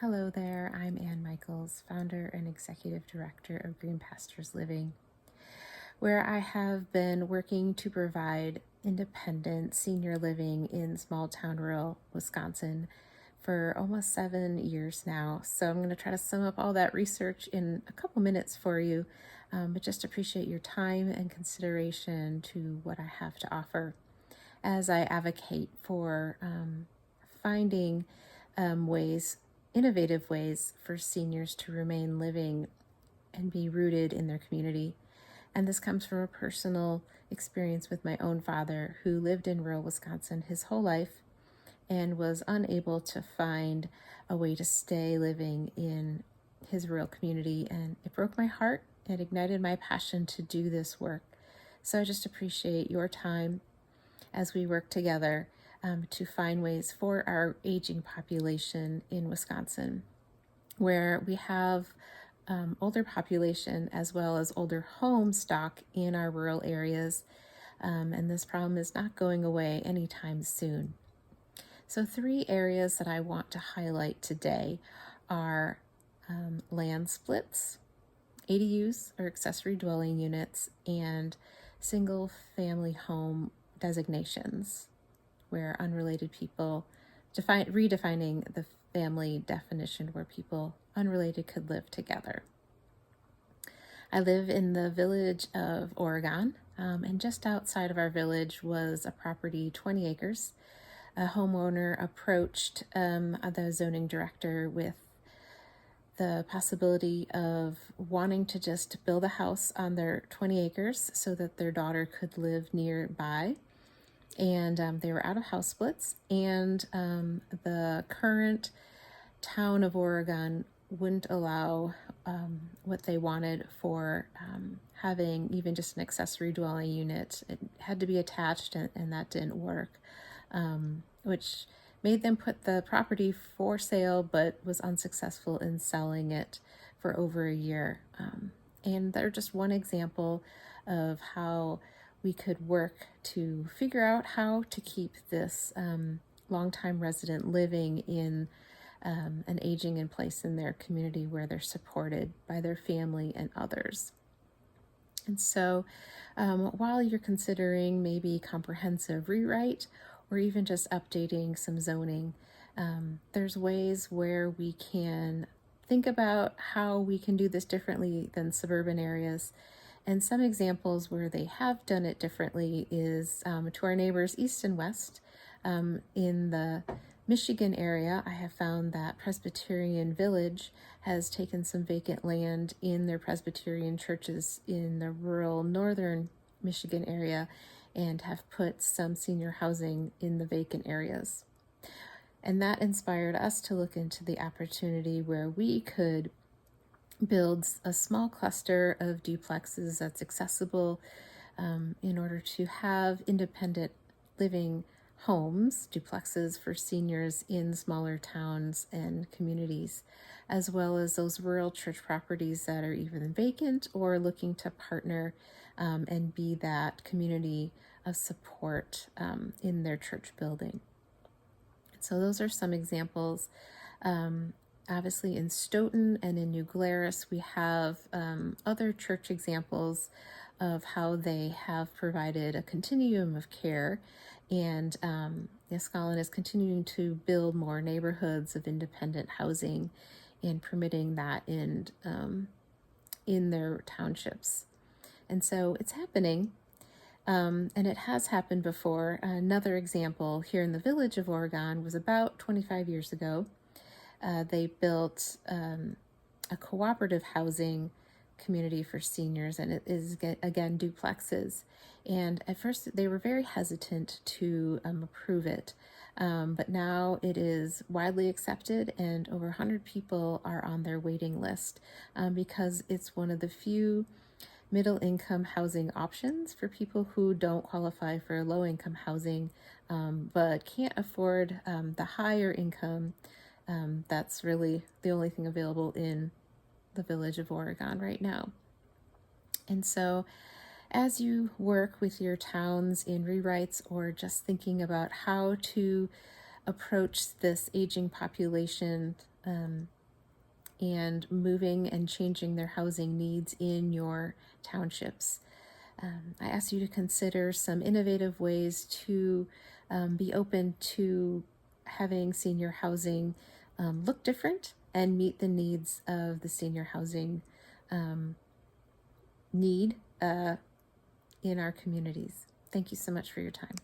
Hello there, I'm Ann Michaels, founder and executive director of Green Pastures Living, where I have been working to provide independent senior living in small town rural Wisconsin for almost 7 years now. So I'm going to try to sum up all that research in a couple minutes for you, but just appreciate your time and consideration to what I have to offer as I advocate for finding innovative ways for seniors to remain living and be rooted in their community. And this comes from a personal experience with my own father, who lived in rural Wisconsin his whole life and was unable to find a way to stay living in his rural community. And it broke my heart. It ignited my passion to do this work. So I just appreciate your time as we work together to find ways for our aging population in Wisconsin, where we have older population as well as older home stock in our rural areas, and this problem is not going away anytime soon. So 3 areas that I want to highlight today are land splits, ADUs or accessory dwelling units, and single family home designations, where unrelated people redefining the family definition where people unrelated could live together. I live in the village of Oregon, and just outside of our village was a property 20 acres. A homeowner approached the zoning director with the possibility of wanting to just build a house on their 20 acres so that their daughter could live nearby. And they were out of house splits, and the current town of Oregon wouldn't allow what they wanted for having even just an accessory dwelling unit. It had to be attached, and that didn't work, which made them put the property for sale, but was unsuccessful in selling it for over a year. And they're just one example of how we could work to figure out how to keep this longtime resident living in and aging in place in their community where they're supported by their family and others. And so while you're considering maybe comprehensive rewrite or even just updating some zoning, there's ways where we can think about how we can do this differently than suburban areas. And some examples where they have done it differently is to our neighbors east and west. In the Michigan area, I have found that Presbyterian Village has taken some vacant land in their Presbyterian churches in the rural northern Michigan area and have put some senior housing in the vacant areas. And that inspired us to look into the opportunity where we could build a small cluster of duplexes that's accessible in order to have independent living homes, duplexes for seniors in smaller towns and communities, as well as those rural church properties that are even vacant or looking to partner and be that community of support in their church building. So those are some examples. Obviously in Stoughton and in New Glarus, we have other church examples of how they have provided a continuum of care, and Escalon is continuing to build more neighborhoods of independent housing and permitting that in their townships. And so it's happening, and it has happened before. Another example here in the village of Oregon was about 25 years ago. They built a cooperative housing community for seniors, and it is, again, duplexes. And at first they were very hesitant to approve it, but now it is widely accepted, and over 100 people are on their waiting list because it's one of the few middle-income housing options for people who don't qualify for low-income housing but can't afford the higher income. That's really the only thing available in the village of Oregon right now. And so as you work with your towns in rewrites or just thinking about how to approach this aging population and moving and changing their housing needs in your townships. I ask you to consider some innovative ways to be open to having senior housing look different and meet the needs of the senior housing need in our communities. Thank you so much for your time.